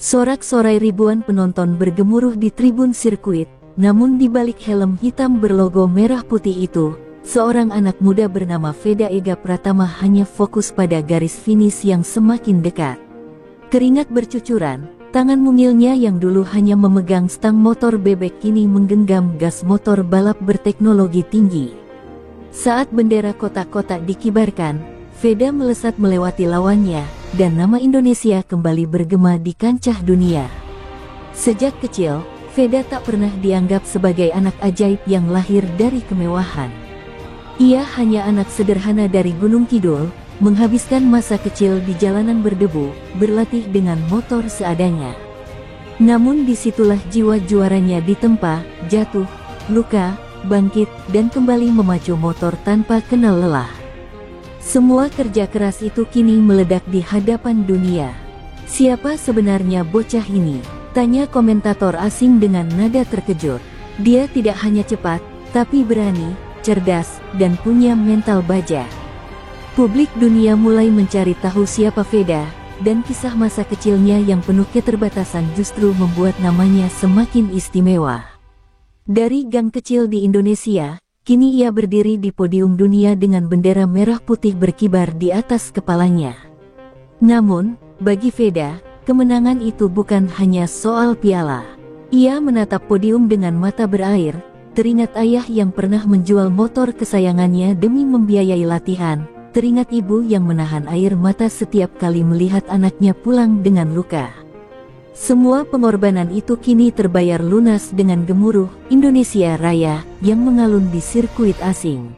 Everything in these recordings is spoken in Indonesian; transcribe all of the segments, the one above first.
Sorak-sorai ribuan penonton bergemuruh di tribun sirkuit, namun di balik helm hitam berlogo merah putih itu, seorang anak muda bernama Veda Ega Pratama hanya fokus pada garis finish yang semakin dekat. Keringat bercucuran, tangan mungilnya yang dulu hanya memegang stang motor bebek kini menggenggam gas motor balap berteknologi tinggi. Saat bendera kotak-kotak dikibarkan, Veda melesat melewati lawannya, dan nama Indonesia kembali bergema di kancah dunia. Sejak kecil, Veda tak pernah dianggap sebagai anak ajaib yang lahir dari kemewahan. Ia hanya anak sederhana dari Gunung Kidul, menghabiskan masa kecil di jalanan berdebu, berlatih dengan motor seadanya. Namun disitulah jiwa juaranya ditempa, jatuh, luka, bangkit, dan kembali memacu motor tanpa kenal lelah. Semua kerja keras itu kini meledak di hadapan dunia. Siapa sebenarnya bocah ini? Tanya komentator asing dengan nada terkejut. Dia tidak hanya cepat, tapi berani, cerdas, dan punya mental baja. Publik dunia mulai mencari tahu siapa Veda, dan kisah masa kecilnya yang penuh keterbatasan justru membuat namanya semakin istimewa. Dari gang kecil di Indonesia, kini ia berdiri di podium dunia dengan bendera merah putih berkibar di atas kepalanya. Namun, bagi Veda, kemenangan itu bukan hanya soal piala. Ia menatap podium dengan mata berair, teringat ayah yang pernah menjual motor kesayangannya demi membiayai latihan, teringat ibu yang menahan air mata setiap kali melihat anaknya pulang dengan luka. Semua pengorbanan itu kini terbayar lunas dengan gemuruh Indonesia Raya yang mengalun di sirkuit asing.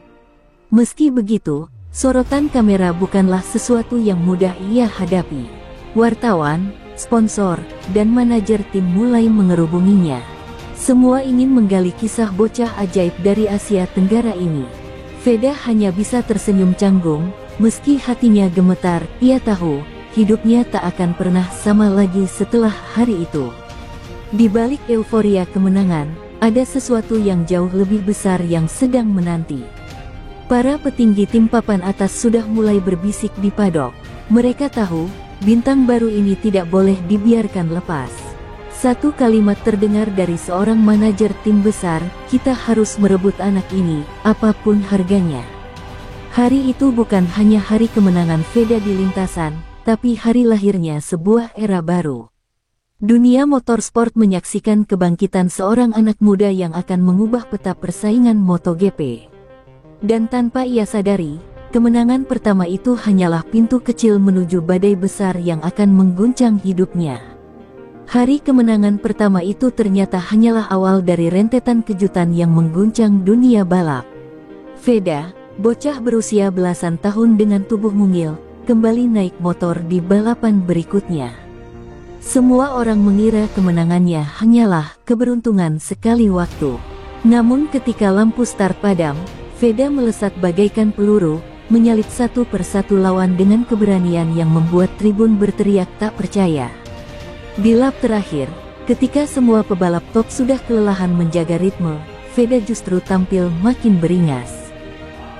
Meski begitu, sorotan kamera bukanlah sesuatu yang mudah ia hadapi. Wartawan, sponsor, dan manajer tim mulai mengerubunginya. Semua ingin menggali kisah bocah ajaib dari Asia Tenggara ini. Veda hanya bisa tersenyum canggung, meski hatinya gemetar. Ia tahu hidupnya tak akan pernah sama lagi setelah hari itu. Di balik euforia kemenangan, ada sesuatu yang jauh lebih besar yang sedang menanti. Para petinggi tim papan atas sudah mulai berbisik di padok. Mereka tahu, bintang baru ini tidak boleh dibiarkan lepas. Satu kalimat terdengar dari seorang manajer tim besar, "Kita harus merebut anak ini, apapun harganya." Hari itu bukan hanya hari kemenangan Veda di lintasan, tapi hari lahirnya sebuah era baru. Dunia motorsport menyaksikan kebangkitan seorang anak muda yang akan mengubah peta persaingan MotoGP. Dan tanpa ia sadari, kemenangan pertama itu hanyalah pintu kecil menuju badai besar yang akan mengguncang hidupnya. Hari kemenangan pertama itu ternyata hanyalah awal dari rentetan kejutan yang mengguncang dunia balap. Veda, bocah berusia belasan tahun dengan tubuh mungil, kembali naik motor di balapan berikutnya. Semua orang mengira kemenangannya hanyalah keberuntungan sekali waktu. Namun ketika lampu start padam, Veda melesat bagaikan peluru, menyalip satu persatu lawan dengan keberanian yang membuat tribun berteriak tak percaya. Di lap terakhir, ketika semua pebalap top sudah kelelahan menjaga ritme, Veda justru tampil makin beringas.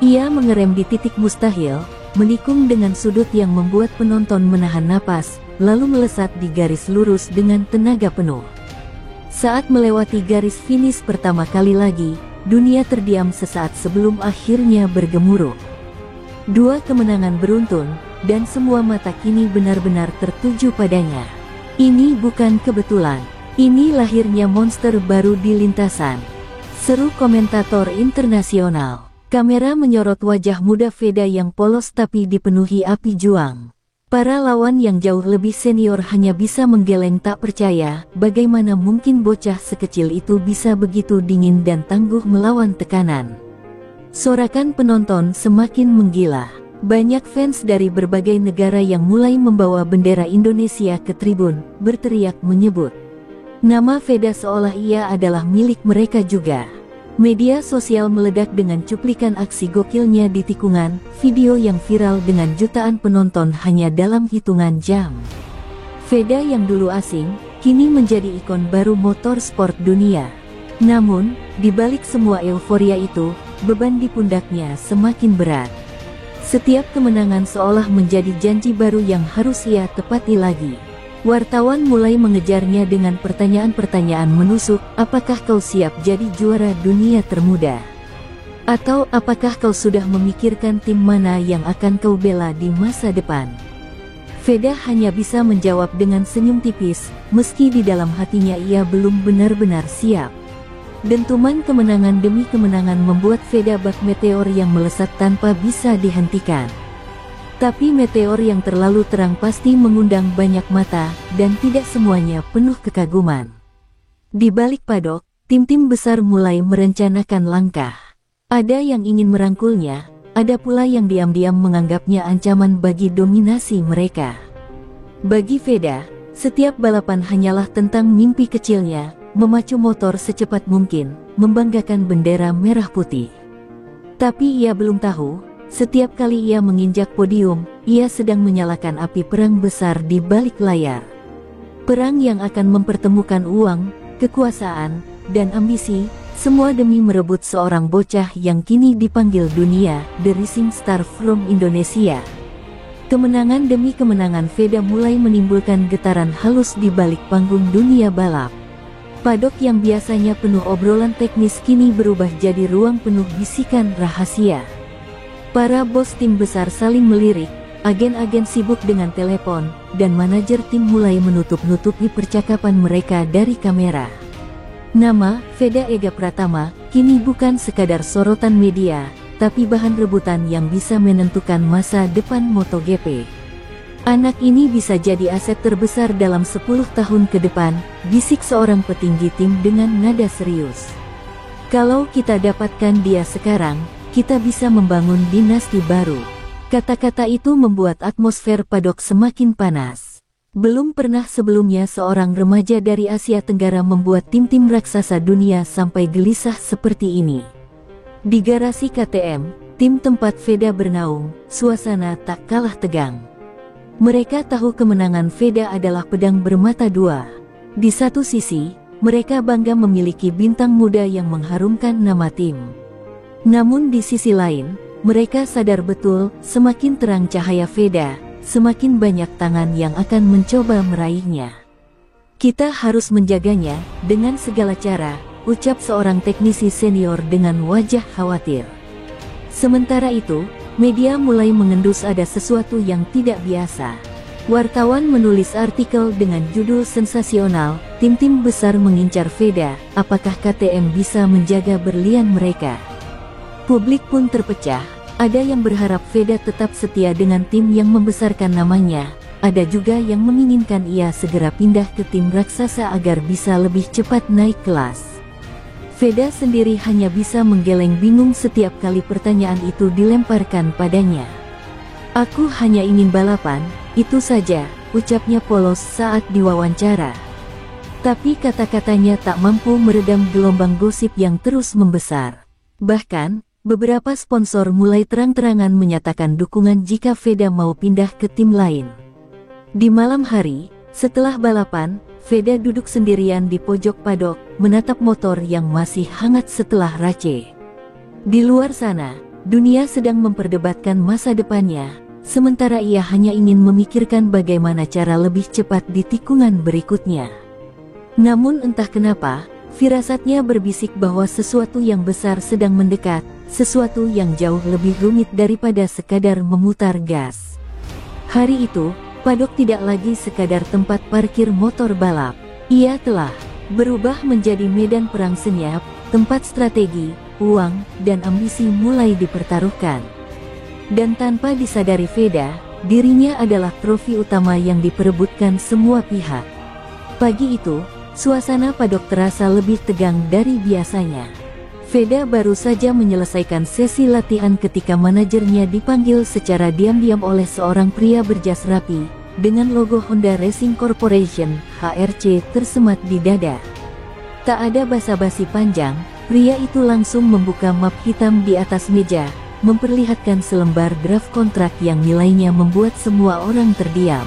Ia mengerem di titik mustahil, menikung dengan sudut yang membuat penonton menahan napas, lalu melesat di garis lurus dengan tenaga penuh. Saat melewati garis finish pertama kali lagi, dunia terdiam sesaat sebelum akhirnya bergemuruh. Dua kemenangan beruntun, dan semua mata kini benar-benar tertuju padanya. Ini bukan kebetulan, ini lahirnya monster baru di lintasan, seru komentator internasional. Kamera menyorot wajah muda Veda yang polos tapi dipenuhi api juang. Para lawan yang jauh lebih senior hanya bisa menggeleng tak percaya, bagaimana mungkin bocah sekecil itu bisa begitu dingin dan tangguh melawan tekanan. Sorakan penonton semakin menggila. Banyak fans dari berbagai negara yang mulai membawa bendera Indonesia ke tribun, berteriak menyebut nama Veda seolah ia adalah milik mereka juga. Media sosial meledak dengan cuplikan aksi gokilnya di tikungan, video yang viral dengan jutaan penonton hanya dalam hitungan jam. Veda yang dulu asing, kini menjadi ikon baru motorsport dunia. Namun, di balik semua euforia itu, beban di pundaknya semakin berat. Setiap kemenangan seolah menjadi janji baru yang harus ia tepati lagi. Wartawan mulai mengejarnya dengan pertanyaan-pertanyaan menusuk, apakah kau siap jadi juara dunia termuda? Atau apakah kau sudah memikirkan tim mana yang akan kau bela di masa depan? Veda hanya bisa menjawab dengan senyum tipis, meski di dalam hatinya ia belum benar-benar siap. Dentuman kemenangan demi kemenangan membuat Veda bak meteor yang melesat tanpa bisa dihentikan. Tapi meteor yang terlalu terang pasti mengundang banyak mata, dan tidak semuanya penuh kekaguman. Di balik padok, tim-tim besar mulai merencanakan langkah. Ada yang ingin merangkulnya, ada pula yang diam-diam menganggapnya ancaman bagi dominasi mereka. Bagi Veda, setiap balapan hanyalah tentang mimpi kecilnya, memacu motor secepat mungkin, membanggakan bendera merah putih. Tapi ia belum tahu, setiap kali ia menginjak podium, ia sedang menyalakan api perang besar di balik layar. Perang yang akan mempertemukan uang, kekuasaan, dan ambisi, semua demi merebut seorang bocah yang kini dipanggil dunia, The Rising Star from Indonesia. Kemenangan demi kemenangan Veda mulai menimbulkan getaran halus di balik panggung dunia balap. Padok yang biasanya penuh obrolan teknis kini berubah jadi ruang penuh bisikan rahasia. Para bos tim besar saling melirik, agen-agen sibuk dengan telepon, dan manajer tim mulai menutup-nutupi percakapan mereka dari kamera. Nama Veda Ega Pratama kini bukan sekadar sorotan media, tapi bahan rebutan yang bisa menentukan masa depan MotoGP. Anak ini bisa jadi aset terbesar dalam 10 tahun ke depan, bisik seorang petinggi tim dengan nada serius. Kalau kita dapatkan dia sekarang, kita bisa membangun dinasti baru. Kata-kata itu membuat atmosfer padok semakin panas. Belum pernah sebelumnya seorang remaja dari Asia Tenggara membuat tim-tim raksasa dunia sampai gelisah seperti ini. Di garasi KTM, tim tempat Veda bernaung, suasana tak kalah tegang. Mereka tahu kemenangan Veda adalah pedang bermata dua. Di satu sisi, mereka bangga memiliki bintang muda yang mengharumkan nama tim. Namun di sisi lain, mereka sadar betul, semakin terang cahaya Veda, semakin banyak tangan yang akan mencoba meraihnya. Kita harus menjaganya, dengan segala cara, ucap seorang teknisi senior dengan wajah khawatir. Sementara itu, media mulai mengendus ada sesuatu yang tidak biasa. Wartawan menulis artikel dengan judul sensasional, tim-tim besar mengincar Veda, apakah KTM bisa menjaga berlian mereka? Publik pun terpecah, ada yang berharap Veda tetap setia dengan tim yang membesarkan namanya, ada juga yang menginginkan ia segera pindah ke tim raksasa agar bisa lebih cepat naik kelas. Veda sendiri hanya bisa menggeleng bingung setiap kali pertanyaan itu dilemparkan padanya. Aku hanya ingin balapan, itu saja, ucapnya polos saat diwawancara. Tapi kata-katanya tak mampu meredam gelombang gosip yang terus membesar. Bahkan, beberapa sponsor mulai terang-terangan menyatakan dukungan jika Veda mau pindah ke tim lain. Di malam hari, setelah balapan, Veda duduk sendirian di pojok padok, menatap motor yang masih hangat setelah race. Di luar sana, dunia sedang memperdebatkan masa depannya, sementara ia hanya ingin memikirkan bagaimana cara lebih cepat di tikungan berikutnya. Namun entah kenapa, firasatnya berbisik bahwa sesuatu yang besar sedang mendekat, sesuatu yang jauh lebih rumit daripada sekadar memutar gas. Hari itu, padok tidak lagi sekadar tempat parkir motor balap. Ia telah berubah menjadi medan perang senyap, tempat strategi, uang, dan ambisi mulai dipertaruhkan. Dan tanpa disadari Veda, dirinya adalah trofi utama yang diperebutkan semua pihak. Pagi itu, suasana padok terasa lebih tegang dari biasanya. Veda baru saja menyelesaikan sesi latihan ketika manajernya dipanggil secara diam-diam oleh seorang pria berjas rapi, dengan logo Honda Racing Corporation, HRC, tersemat di dada. Tak ada basa-basi panjang, pria itu langsung membuka map hitam di atas meja, memperlihatkan selembar draft kontrak yang nilainya membuat semua orang terdiam.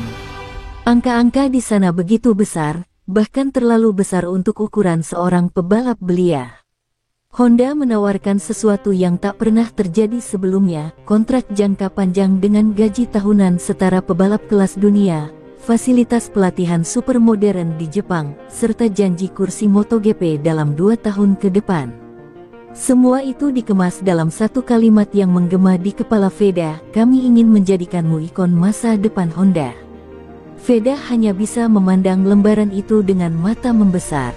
Angka-angka di sana begitu besar, bahkan terlalu besar untuk ukuran seorang pebalap belia. Honda menawarkan sesuatu yang tak pernah terjadi sebelumnya, kontrak jangka panjang dengan gaji tahunan setara pebalap kelas dunia, fasilitas pelatihan super modern di Jepang, serta janji kursi MotoGP dalam 2 tahun ke depan. Semua itu dikemas dalam satu kalimat yang menggema di kepala Veda, "Kami ingin menjadikanmu ikon masa depan Honda." Veda hanya bisa memandang lembaran itu dengan mata membesar.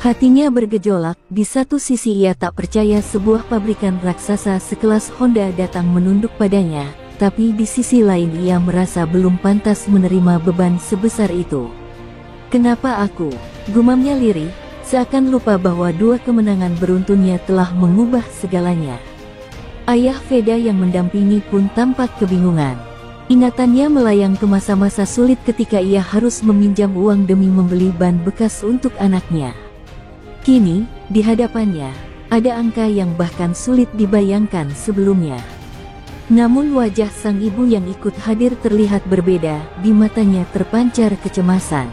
Hatinya bergejolak. Di satu sisi ia tak percaya sebuah pabrikan raksasa sekelas Honda datang menunduk padanya, tapi di sisi lain ia merasa belum pantas menerima beban sebesar itu. "Kenapa aku?" gumamnya lirih, seakan lupa bahwa 2 kemenangan beruntunnya telah mengubah segalanya. Ayah Veda yang mendampingi pun tampak kebingungan. Ingatannya melayang ke masa-masa sulit ketika ia harus meminjam uang demi membeli ban bekas untuk anaknya. Kini, di hadapannya, ada angka yang bahkan sulit dibayangkan sebelumnya. Namun wajah sang ibu yang ikut hadir terlihat berbeda, di matanya terpancar kecemasan.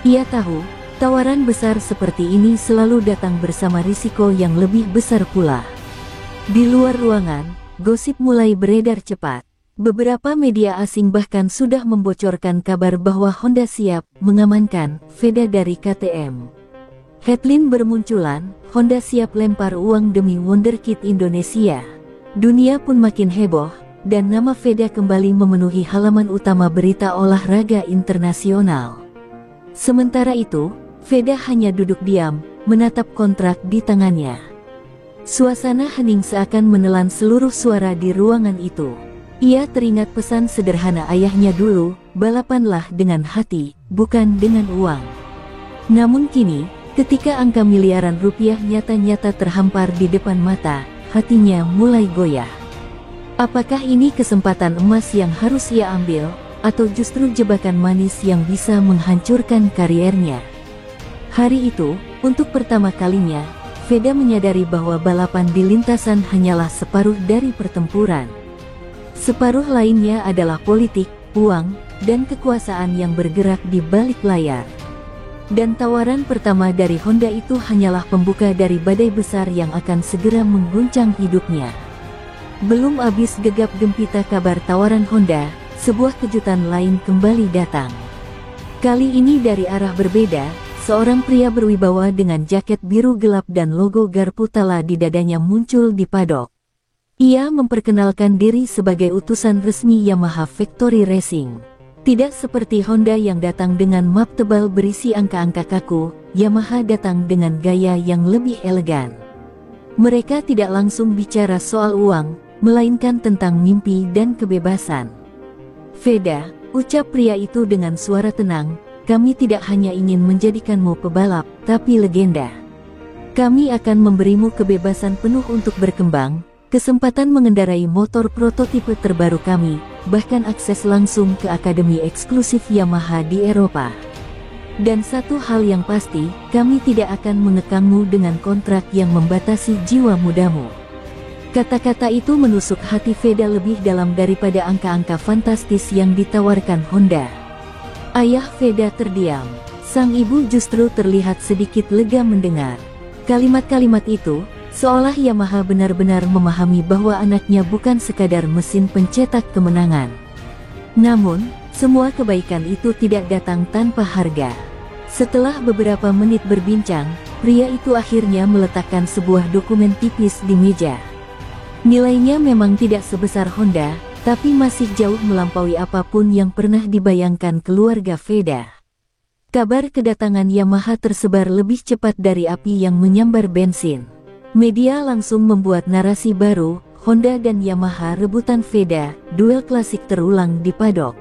Ia tahu, tawaran besar seperti ini selalu datang bersama risiko yang lebih besar pula. Di luar ruangan, gosip mulai beredar cepat. Beberapa media asing bahkan sudah membocorkan kabar bahwa Honda siap mengamankan Veda dari KTM. Headline bermunculan, "Honda siap lempar uang demi wonderkid Indonesia." Dunia pun makin heboh, dan nama Veda kembali memenuhi halaman utama berita olahraga internasional. Sementara itu, Veda hanya duduk diam, menatap kontrak di tangannya. Suasana hening seakan menelan seluruh suara di ruangan itu. Ia teringat pesan sederhana ayahnya dulu, "Balapanlah dengan hati, bukan dengan uang." Namun kini, ketika angka miliaran rupiah nyata-nyata terhampar di depan mata, hatinya mulai goyah. Apakah ini kesempatan emas yang harus ia ambil, atau justru jebakan manis yang bisa menghancurkan kariernya? Hari itu, untuk pertama kalinya, Veda menyadari bahwa balapan di lintasan hanyalah separuh dari pertempuran. Separuh lainnya adalah politik, uang, dan kekuasaan yang bergerak di balik layar. Dan tawaran pertama dari Honda itu hanyalah pembuka dari badai besar yang akan segera mengguncang hidupnya. Belum habis gegap gempita kabar tawaran Honda, sebuah kejutan lain kembali datang. Kali ini dari arah berbeda, seorang pria berwibawa dengan jaket biru gelap dan logo garpu tala di dadanya muncul di padok. Ia memperkenalkan diri sebagai utusan resmi Yamaha Factory Racing. Tidak seperti Honda yang datang dengan map tebal berisi angka-angka kaku, Yamaha datang dengan gaya yang lebih elegan. Mereka tidak langsung bicara soal uang, melainkan tentang mimpi dan kebebasan. "Veda," ucap pria itu dengan suara tenang, "kami tidak hanya ingin menjadikanmu pebalap, tapi legenda. Kami akan memberimu kebebasan penuh untuk berkembang, kesempatan mengendarai motor prototipe terbaru kami, bahkan akses langsung ke akademi eksklusif Yamaha di Eropa. Dan satu hal yang pasti, kami tidak akan mengekangmu dengan kontrak yang membatasi jiwa mudamu." Kata-kata itu menusuk hati Veda lebih dalam daripada angka-angka fantastis yang ditawarkan Honda. Ayah Veda terdiam. Sang ibu justru terlihat sedikit lega mendengar kalimat-kalimat itu, seolah Yamaha benar-benar memahami bahwa anaknya bukan sekadar mesin pencetak kemenangan. Namun, semua kebaikan itu tidak datang tanpa harga. Setelah beberapa menit berbincang, pria itu akhirnya meletakkan sebuah dokumen tipis di meja. Nilainya memang tidak sebesar Honda, tapi masih jauh melampaui apapun yang pernah dibayangkan keluarga Veda. Kabar kedatangan Yamaha tersebar lebih cepat dari api yang menyambar bensin. Media langsung membuat narasi baru, Honda dan Yamaha rebutan Veda, duel klasik terulang di padok.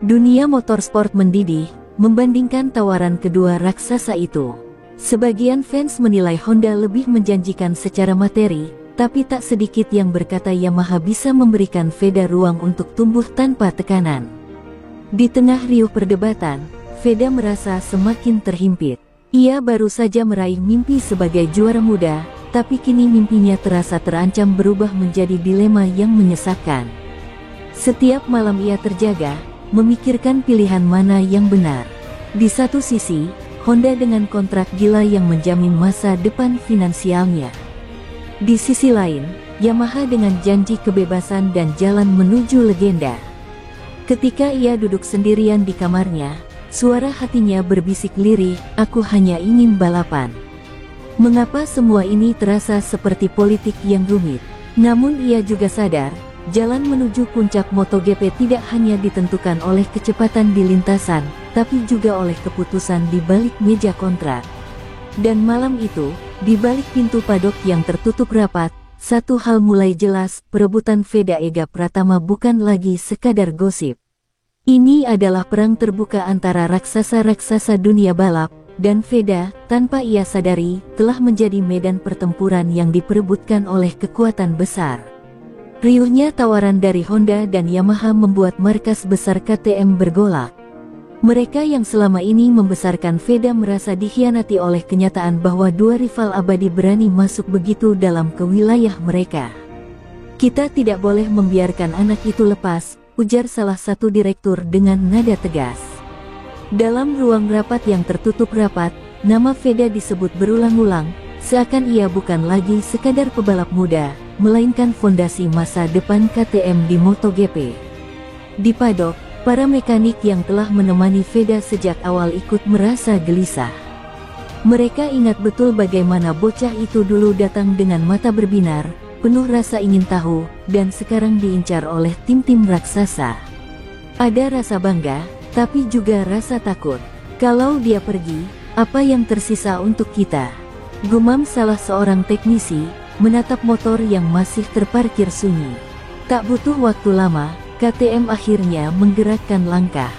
Dunia motorsport mendidih, membandingkan tawaran kedua raksasa itu. Sebagian fans menilai Honda lebih menjanjikan secara materi, tapi tak sedikit yang berkata Yamaha bisa memberikan Veda ruang untuk tumbuh tanpa tekanan. Di tengah riuh perdebatan, Veda merasa semakin terhimpit. Ia baru saja meraih mimpi sebagai juara muda, tapi kini mimpinya terasa terancam berubah menjadi dilema yang menyesakkan. Setiap malam ia terjaga, memikirkan pilihan mana yang benar. Di satu sisi, Honda dengan kontrak gila yang menjamin masa depan finansialnya. Di sisi lain, Yamaha dengan janji kebebasan dan jalan menuju legenda. Ketika ia duduk sendirian di kamarnya, suara hatinya berbisik lirih, "Aku hanya ingin balapan." Mengapa semua ini terasa seperti politik yang rumit? Namun ia juga sadar, jalan menuju puncak MotoGP tidak hanya ditentukan oleh kecepatan di lintasan, tapi juga oleh keputusan di balik meja kontrak. Dan malam itu, di balik pintu padok yang tertutup rapat, satu hal mulai jelas, perebutan Veda Ega Pratama bukan lagi sekadar gosip. Ini adalah perang terbuka antara raksasa-raksasa dunia balap, dan Veda, tanpa ia sadari, telah menjadi medan pertempuran yang diperebutkan oleh kekuatan besar. Riuhnya tawaran dari Honda dan Yamaha membuat markas besar KTM bergolak. Mereka yang selama ini membesarkan Veda merasa dikhianati oleh kenyataan bahwa dua rival abadi berani masuk begitu dalam ke wilayah mereka. "Kita tidak boleh membiarkan anak itu lepas," ujar salah satu direktur dengan nada tegas. Dalam ruang rapat yang tertutup rapat, nama Veda disebut berulang-ulang, seakan ia bukan lagi sekadar pebalap muda, melainkan fondasi masa depan KTM di MotoGP. Di padok, para mekanik yang telah menemani Veda sejak awal ikut merasa gelisah. Mereka ingat betul bagaimana bocah itu dulu datang dengan mata berbinar, penuh rasa ingin tahu, dan sekarang diincar oleh tim-tim raksasa. Ada rasa bangga, tapi juga rasa takut. "Kalau dia pergi, apa yang tersisa untuk kita?" gumam salah seorang teknisi, menatap motor yang masih terparkir sunyi. Tak butuh waktu lama, KTM akhirnya menggerakkan langkah.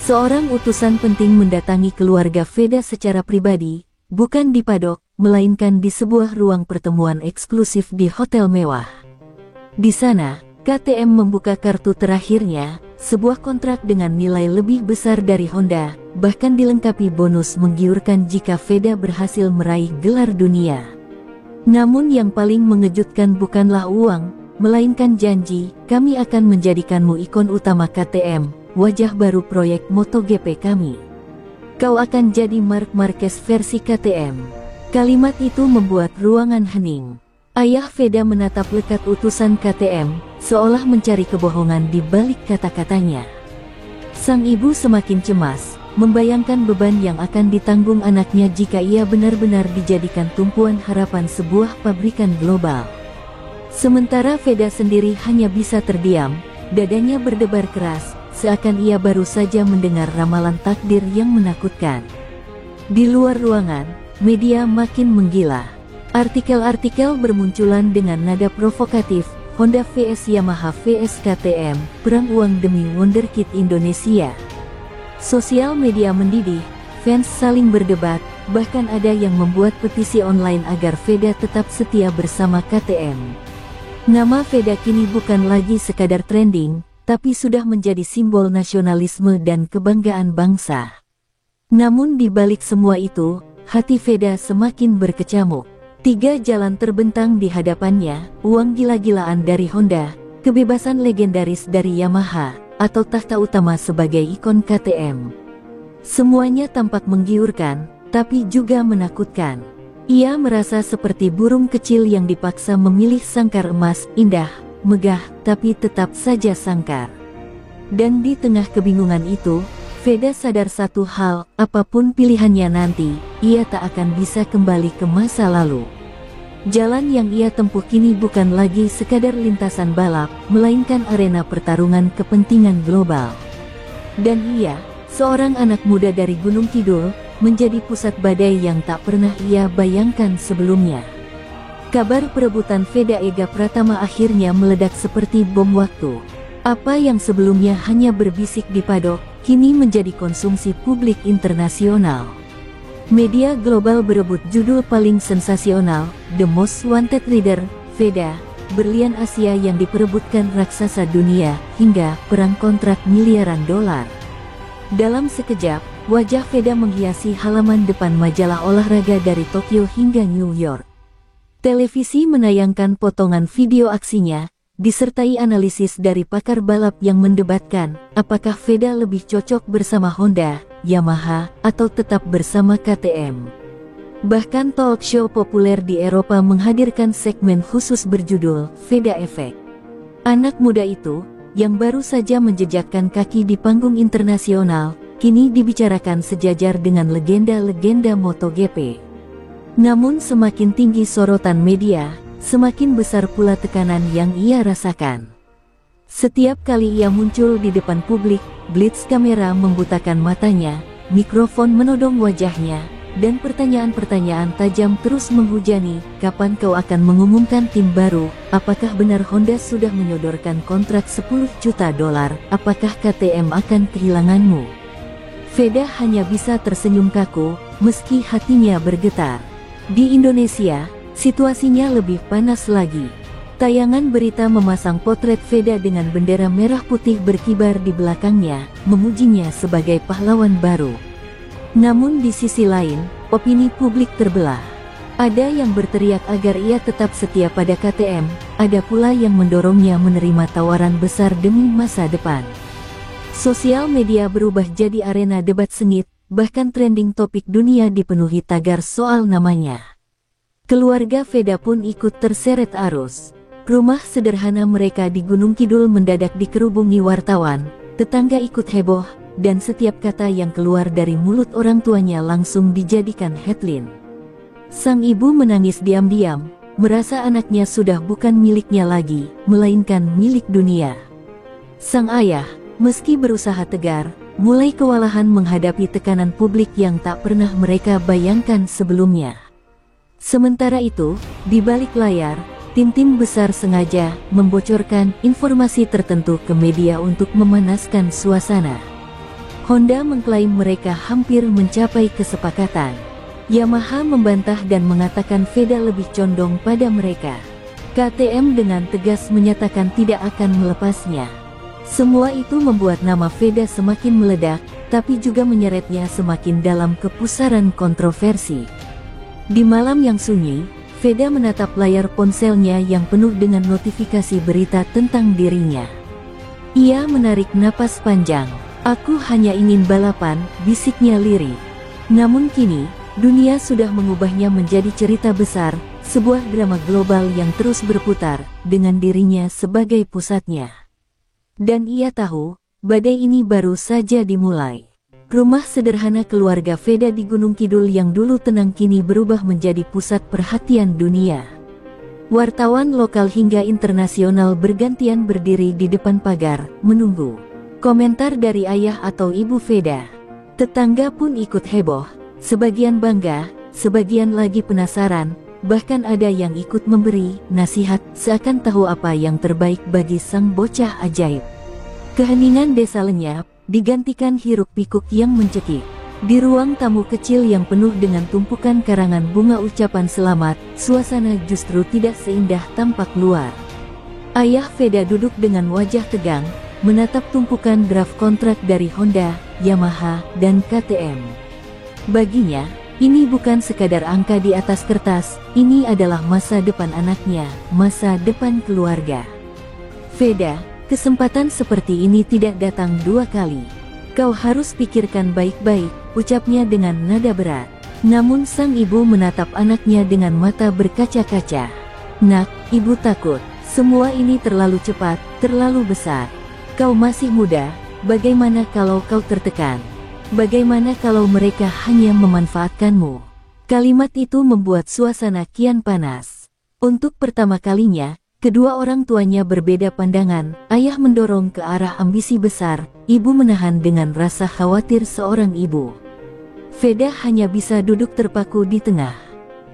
Seorang utusan penting mendatangi keluarga Veda secara pribadi, bukan di padok, melainkan di sebuah ruang pertemuan eksklusif di hotel mewah. Di sana, KTM membuka kartu terakhirnya, sebuah kontrak dengan nilai lebih besar dari Honda, bahkan dilengkapi bonus menggiurkan jika Veda berhasil meraih gelar dunia. Namun yang paling mengejutkan bukanlah uang, melainkan janji, "Kami akan menjadikanmu ikon utama KTM, wajah baru proyek MotoGP kami. Kau akan jadi Marc Marquez versi KTM." Kalimat itu membuat ruangan hening. Ayah Veda menatap lekat utusan KTM, seolah mencari kebohongan di balik kata-katanya. Sang ibu semakin cemas, membayangkan beban yang akan ditanggung anaknya jika ia benar-benar dijadikan tumpuan harapan sebuah pabrikan global. Sementara Veda sendiri hanya bisa terdiam, dadanya berdebar keras, seakan ia baru saja mendengar ramalan takdir yang menakutkan. Di luar ruangan, media makin menggila. Artikel-artikel bermunculan dengan nada provokatif, "Honda vs Yamaha vs KTM, perang uang demi wonderkid Indonesia." Sosial media mendidih, fans saling berdebat, bahkan ada yang membuat petisi online agar Veda tetap setia bersama KTM. Nama Veda kini bukan lagi sekadar trending, tapi sudah menjadi simbol nasionalisme dan kebanggaan bangsa. Namun di balik semua itu, hati Veda semakin berkecamuk. 3 jalan terbentang di hadapannya, uang gila-gilaan dari Honda, kebebasan legendaris dari Yamaha, atau tahta utama sebagai ikon KTM. Semuanya tampak menggiurkan, tapi juga menakutkan. Ia merasa seperti burung kecil yang dipaksa memilih sangkar emas, indah, megah, tapi tetap saja sangkar. Dan di tengah kebingungan itu, Veda sadar satu hal, apapun pilihannya nanti, ia tak akan bisa kembali ke masa lalu. Jalan yang ia tempuh kini bukan lagi sekadar lintasan balap, melainkan arena pertarungan kepentingan global. Dan ia, seorang anak muda dari Gunung Kidul, menjadi pusat badai yang tak pernah ia bayangkan sebelumnya. Kabar perebutan Veda Ega Pratama akhirnya meledak seperti bom waktu. Apa yang sebelumnya hanya berbisik di padok, kini menjadi konsumsi publik internasional. Media global berebut judul paling sensasional, The Most Wanted Rider, Veda, berlian Asia yang diperebutkan raksasa dunia, hingga perang kontrak miliaran dolar. Dalam sekejap, wajah Veda menghiasi halaman depan majalah olahraga dari Tokyo hingga New York. Televisi menayangkan potongan video aksinya, disertai analisis dari pakar balap yang mendebatkan, apakah Veda lebih cocok bersama Honda, Yamaha, atau tetap bersama KTM. Bahkan talk show populer di Eropa menghadirkan segmen khusus berjudul Veda Effect. Anak muda itu, yang baru saja menjejakkan kaki di panggung internasional, kini dibicarakan sejajar dengan legenda-legenda MotoGP. Namun semakin tinggi sorotan media, semakin besar pula tekanan yang ia rasakan. Setiap kali ia muncul di depan publik, blitz kamera membutakan matanya, mikrofon menodong wajahnya, dan pertanyaan-pertanyaan tajam terus menghujani. Kapan kau akan mengumumkan tim baru? Apakah benar Honda sudah menyodorkan kontrak $10 juta? Apakah KTM akan kehilanganmu? Veda hanya bisa tersenyum kaku, meski hatinya bergetar. Di Indonesia, situasinya lebih panas lagi. Tayangan berita memasang potret Veda dengan bendera merah putih berkibar di belakangnya, memujinya sebagai pahlawan baru. Namun di sisi lain, opini publik terbelah. Ada yang berteriak agar ia tetap setia pada KTM, ada pula yang mendorongnya menerima tawaran besar demi masa depan. Sosial media berubah jadi arena debat sengit, bahkan trending topik dunia dipenuhi tagar soal namanya. Keluarga Veda pun ikut terseret arus. Rumah sederhana mereka di Gunung Kidul mendadak dikerubungi wartawan, tetangga ikut heboh, dan setiap kata yang keluar dari mulut orang tuanya langsung dijadikan headline. Sang ibu menangis diam-diam, merasa anaknya sudah bukan miliknya lagi, melainkan milik dunia. Sang ayah, meski berusaha tegar, mulai kewalahan menghadapi tekanan publik yang tak pernah mereka bayangkan sebelumnya. Sementara itu, di balik layar, tim-tim besar sengaja membocorkan informasi tertentu ke media untuk memanaskan suasana. Honda mengklaim mereka hampir mencapai kesepakatan. Yamaha membantah dan mengatakan Veda lebih condong pada mereka. KTM dengan tegas menyatakan tidak akan melepasnya. Semua itu membuat nama Veda semakin meledak, tapi juga menyeretnya semakin dalam kepusaran kontroversi. Di malam yang sunyi, Veda menatap layar ponselnya yang penuh dengan notifikasi berita tentang dirinya. Ia menarik napas panjang. Aku hanya ingin balapan, bisiknya lirih. Namun kini, dunia sudah mengubahnya menjadi cerita besar, sebuah drama global yang terus berputar, dengan dirinya sebagai pusatnya. Dan ia tahu, badai ini baru saja dimulai. Rumah sederhana keluarga Veda di Gunung Kidul yang dulu tenang kini berubah menjadi pusat perhatian dunia. Wartawan lokal hingga internasional bergantian berdiri di depan pagar, menunggu komentar dari ayah atau ibu Veda. Tetangga pun ikut heboh, sebagian bangga, sebagian lagi penasaran, bahkan ada yang ikut memberi nasihat seakan tahu apa yang terbaik bagi sang bocah ajaib. Keheningan desa lenyap, digantikan hiruk-pikuk yang mencekik. Di ruang tamu kecil yang penuh dengan tumpukan karangan bunga ucapan selamat, suasana justru tidak seindah tampak luar. Ayah Veda duduk dengan wajah tegang, menatap tumpukan draft kontrak dari Honda, Yamaha, dan KTM. Baginya, ini bukan sekadar angka di atas kertas, ini adalah masa depan anaknya, masa depan keluarga. Veda, kesempatan seperti ini tidak datang dua kali. Kau harus pikirkan baik-baik, ucapnya dengan nada berat. Namun sang ibu menatap anaknya dengan mata berkaca-kaca. Nak, ibu takut. Semua ini terlalu cepat, terlalu besar. Kau masih muda, bagaimana kalau kau tertekan? Bagaimana kalau mereka hanya memanfaatkanmu? Kalimat itu membuat suasana kian panas. Untuk pertama kalinya, kedua orang tuanya berbeda pandangan, ayah mendorong ke arah ambisi besar, ibu menahan dengan rasa khawatir seorang ibu. Veda hanya bisa duduk terpaku di tengah.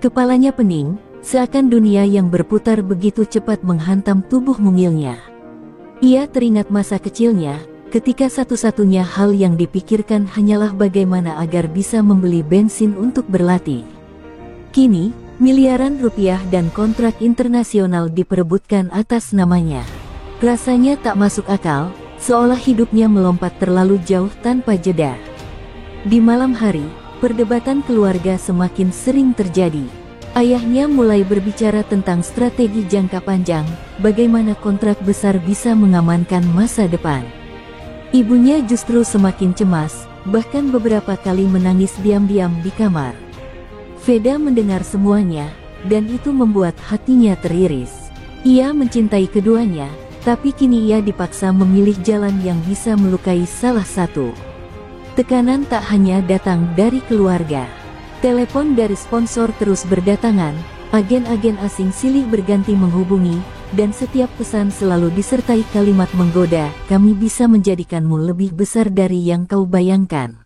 Kepalanya pening, seakan dunia yang berputar begitu cepat menghantam tubuh mungilnya. Ia teringat masa kecilnya, ketika satu-satunya hal yang dipikirkan hanyalah bagaimana agar bisa membeli bensin untuk berlatih. Kini, miliaran rupiah dan kontrak internasional diperebutkan atas namanya. Rasanya tak masuk akal, seolah hidupnya melompat terlalu jauh tanpa jeda. Di malam hari, perdebatan keluarga semakin sering terjadi. Ayahnya mulai berbicara tentang strategi jangka panjang, bagaimana kontrak besar bisa mengamankan masa depan. Ibunya justru semakin cemas, bahkan beberapa kali menangis diam-diam di kamar. Veda mendengar semuanya, dan itu membuat hatinya teriris. Ia mencintai keduanya, Tapi kini ia dipaksa memilih jalan yang bisa melukai salah satu. Tekanan tak hanya datang dari keluarga. Telepon dari sponsor terus berdatangan, agen-agen asing silih berganti menghubungi, dan setiap pesan selalu disertai kalimat menggoda, "Kami bisa menjadikanmu lebih besar dari yang kau bayangkan."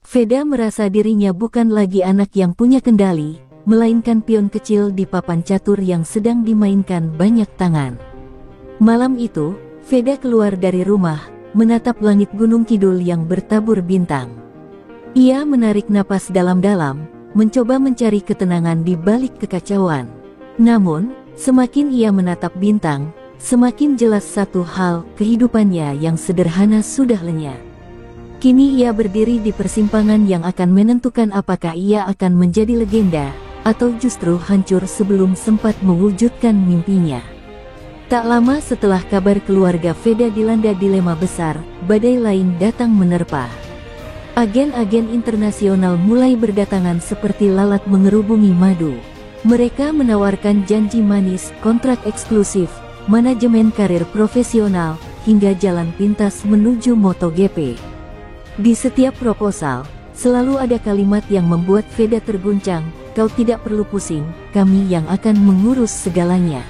Veda merasa dirinya bukan lagi anak yang punya kendali, melainkan pion kecil di papan catur yang sedang dimainkan banyak tangan. Malam itu, Veda keluar dari rumah, menatap langit Gunung Kidul yang bertabur bintang. Ia menarik napas dalam-dalam, mencoba mencari ketenangan di balik kekacauan. Namun, semakin ia menatap bintang, semakin jelas satu hal, kehidupannya yang sederhana sudah lenyap. Kini ia berdiri di persimpangan yang akan menentukan apakah ia akan menjadi legenda, atau justru hancur sebelum sempat mewujudkan mimpinya. Tak lama setelah kabar keluarga Veda dilanda dilema besar, badai lain datang menerpa. Agen-agen internasional mulai berdatangan seperti lalat mengerubungi madu. Mereka menawarkan janji manis, kontrak eksklusif, manajemen karir profesional, hingga jalan pintas menuju MotoGP. Di setiap proposal, selalu ada kalimat yang membuat Veda terguncang, "Kau tidak perlu pusing, kami yang akan mengurus segalanya.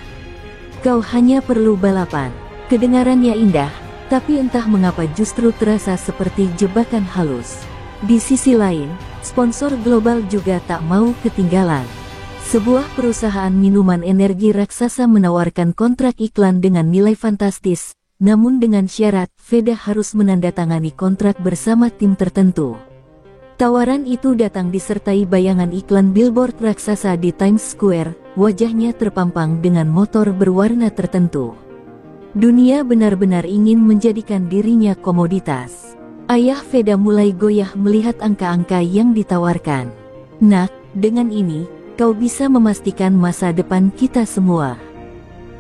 Kau hanya perlu balapan." Kedengarannya indah, tapi entah mengapa justru terasa seperti jebakan halus. Di sisi lain, sponsor global juga tak mau ketinggalan. Sebuah perusahaan minuman energi raksasa menawarkan kontrak iklan dengan nilai fantastis, namun dengan syarat Veda harus menandatangani kontrak bersama tim tertentu. Tawaran itu datang disertai bayangan iklan billboard raksasa di Times Square, wajahnya terpampang dengan motor berwarna tertentu. Dunia benar-benar ingin menjadikan dirinya komoditas. Ayah Veda mulai goyah melihat angka-angka yang ditawarkan. "Nak, dengan ini, kau bisa memastikan masa depan kita semua.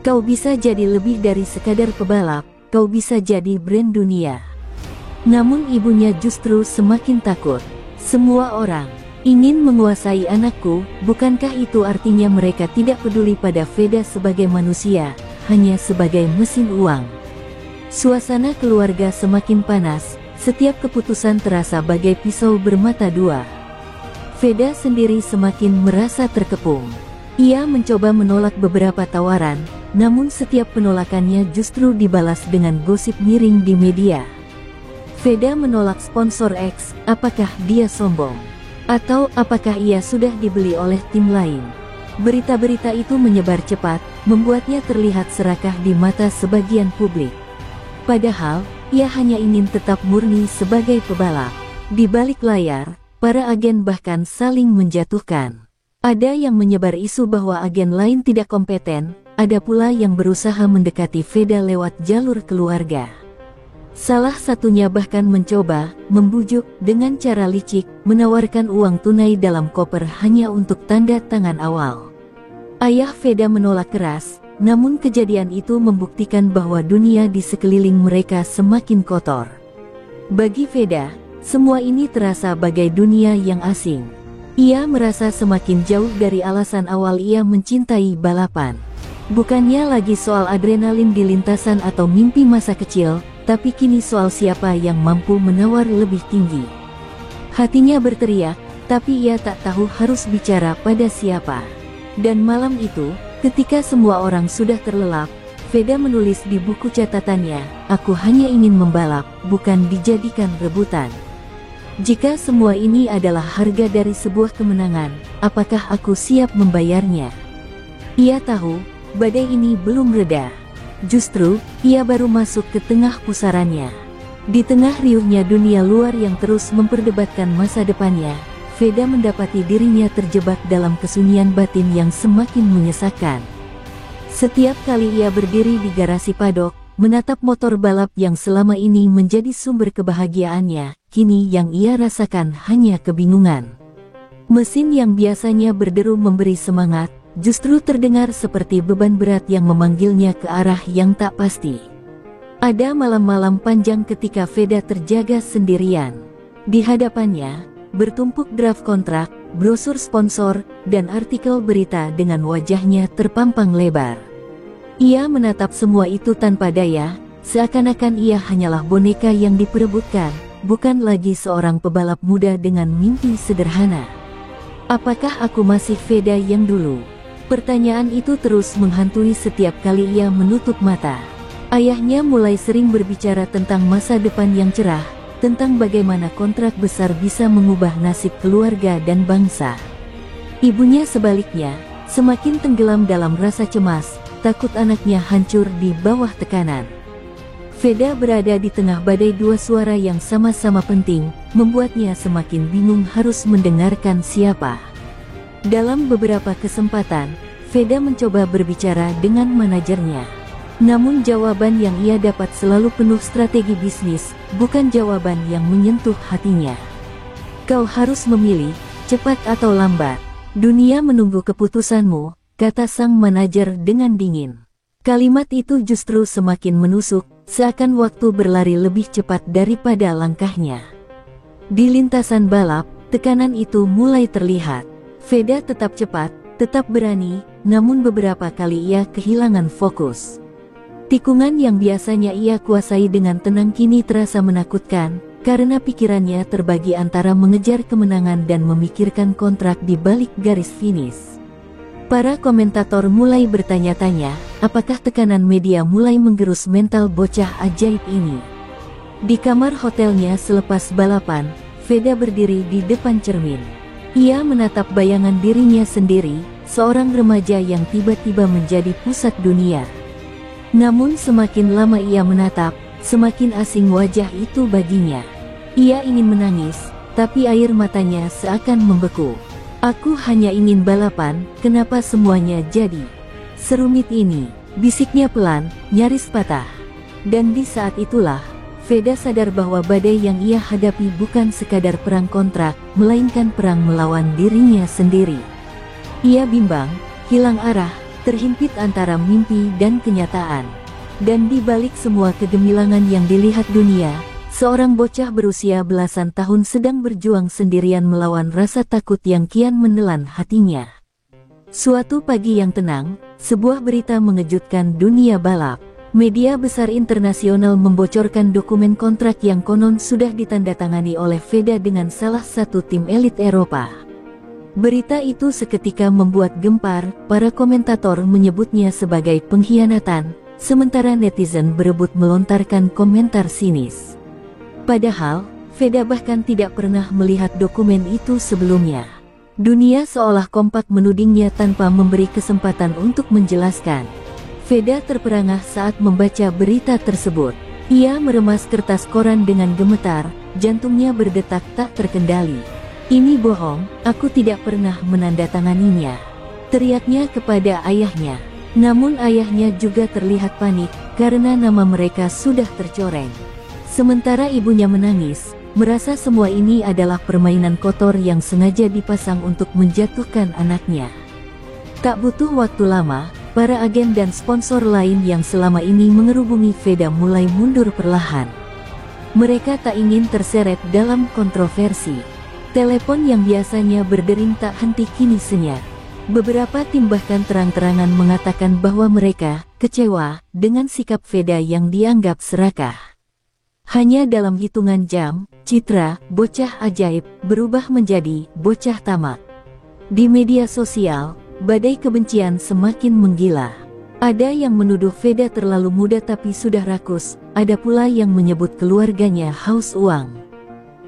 Kau bisa jadi lebih dari sekadar pebalap, kau bisa jadi brand dunia." Namun ibunya justru semakin takut. "Semua orang ingin menguasai anakku, bukankah itu artinya mereka tidak peduli pada Veda sebagai manusia, hanya sebagai mesin uang?" Suasana keluarga semakin panas, setiap keputusan terasa bagai pisau bermata dua. Veda sendiri semakin merasa terkepung. Ia mencoba menolak beberapa tawaran, namun setiap penolakannya justru dibalas dengan gosip miring di media. Veda menolak sponsor X, apakah dia sombong? Atau apakah ia sudah dibeli oleh tim lain? Berita-berita itu menyebar cepat, membuatnya terlihat serakah di mata sebagian publik. Padahal, ia hanya ingin tetap murni sebagai pebalap. Di balik layar, para agen bahkan saling menjatuhkan. Ada yang menyebar isu bahwa agen lain tidak kompeten, ada pula yang berusaha mendekati Veda lewat jalur keluarga. Salah satunya bahkan mencoba membujuk dengan cara licik, menawarkan uang tunai dalam koper hanya untuk tanda tangan awal. Ayah Veda menolak keras, namun kejadian itu membuktikan bahwa dunia di sekeliling mereka semakin kotor. Bagi Veda, semua ini terasa bagai dunia yang asing. Ia merasa semakin jauh dari alasan awal ia mencintai balapan. Bukannya lagi soal adrenalin di lintasan atau mimpi masa kecil, tapi kini soal siapa yang mampu menawar lebih tinggi. Hatinya berteriak, tapi ia tak tahu harus bicara pada siapa. Dan malam itu, ketika semua orang sudah terlelap, Veda menulis di buku catatannya, "Aku hanya ingin membalap, bukan dijadikan rebutan. Jika semua ini adalah harga dari sebuah kemenangan, apakah aku siap membayarnya?" Ia tahu, badai ini belum reda. Justru, ia baru masuk ke tengah pusarannya. Di tengah riuhnya dunia luar yang terus memperdebatkan masa depannya, Veda mendapati dirinya terjebak dalam kesunyian batin yang semakin menyesakan. Setiap kali ia berdiri di garasi padok, menatap motor balap yang selama ini menjadi sumber kebahagiaannya, kini yang ia rasakan hanya kebingungan. Mesin yang biasanya berderu memberi semangat, justru terdengar seperti beban berat yang memanggilnya ke arah yang tak pasti. Ada malam-malam panjang ketika Veda terjaga sendirian. Di hadapannya, bertumpuk draft kontrak, brosur sponsor, dan artikel berita dengan wajahnya terpampang lebar. Ia menatap semua itu tanpa daya, seakan-akan ia hanyalah boneka yang diperebutkan, bukan lagi seorang pebalap muda dengan mimpi sederhana. Apakah aku masih Veda yang dulu? Pertanyaan itu terus menghantui setiap kali ia menutup mata. Ayahnya mulai sering berbicara tentang masa depan yang cerah, tentang bagaimana kontrak besar bisa mengubah nasib keluarga dan bangsa. Ibunya sebaliknya, semakin tenggelam dalam rasa cemas, takut anaknya hancur di bawah tekanan. Veda berada di tengah badai dua suara yang sama-sama penting, membuatnya semakin bingung harus mendengarkan siapa. Dalam beberapa kesempatan, Veda mencoba berbicara dengan manajernya. Namun jawaban yang ia dapat selalu penuh strategi bisnis, bukan jawaban yang menyentuh hatinya. Kau harus memilih, cepat atau lambat. Dunia menunggu keputusanmu, kata sang manajer dengan dingin. Kalimat itu justru semakin menusuk, seakan waktu berlari lebih cepat daripada langkahnya. Di lintasan balap, tekanan itu mulai terlihat. Veda tetap cepat, tetap berani, namun beberapa kali ia kehilangan fokus. Tikungan yang biasanya ia kuasai dengan tenang kini terasa menakutkan, karena pikirannya terbagi antara mengejar kemenangan dan memikirkan kontrak di balik garis finish. Para komentator mulai bertanya-tanya, apakah tekanan media mulai menggerus mental bocah ajaib ini. Di kamar hotelnya selepas balapan, Veda berdiri di depan cermin. Ia menatap bayangan dirinya sendiri, seorang remaja yang tiba-tiba menjadi pusat dunia. Namun semakin lama ia menatap, semakin asing wajah itu baginya. Ia ingin menangis, tapi air matanya seakan membeku. Aku hanya ingin balapan, kenapa semuanya jadi serumit ini? Bisiknya pelan, nyaris patah. Dan di saat itulah, Veda sadar bahwa badai yang ia hadapi bukan sekadar perang kontrak, melainkan perang melawan dirinya sendiri. Ia bimbang, hilang arah, terhimpit antara mimpi dan kenyataan. Dan di balik semua kegemilangan yang dilihat dunia, seorang bocah berusia belasan tahun sedang berjuang sendirian melawan rasa takut yang kian menelan hatinya. Suatu pagi yang tenang, sebuah berita mengejutkan dunia balap. Media besar internasional membocorkan dokumen kontrak yang konon sudah ditandatangani oleh Veda dengan salah satu tim elit Eropa. Berita itu seketika membuat gempar, para komentator menyebutnya sebagai pengkhianatan, sementara netizen berebut melontarkan komentar sinis. Padahal, Veda bahkan tidak pernah melihat dokumen itu sebelumnya. Dunia seolah kompak menudingnya tanpa memberi kesempatan untuk menjelaskan. Veda terperangah saat membaca berita tersebut. Ia meremas kertas koran dengan gemetar, jantungnya berdetak tak terkendali. Ini bohong, aku tidak pernah menandatanganinya, teriaknya kepada ayahnya. Namun ayahnya juga terlihat panik, karena nama mereka sudah tercoreng. Sementara ibunya menangis, merasa semua ini adalah permainan kotor yang sengaja dipasang untuk menjatuhkan anaknya. Tak butuh waktu lama, para agen dan sponsor lain yang selama ini mengerubungi Veda mulai mundur perlahan. Mereka tak ingin terseret dalam kontroversi. Telepon yang biasanya berdering tak henti kini senyap. Beberapa tim bahkan terang-terangan mengatakan bahwa mereka kecewa dengan sikap Veda yang dianggap serakah. Hanya dalam hitungan jam, citra bocah ajaib berubah menjadi bocah tamak. Di media sosial, badai kebencian semakin menggila. Ada yang menuduh Veda terlalu muda tapi sudah rakus, ada pula yang menyebut keluarganya haus uang.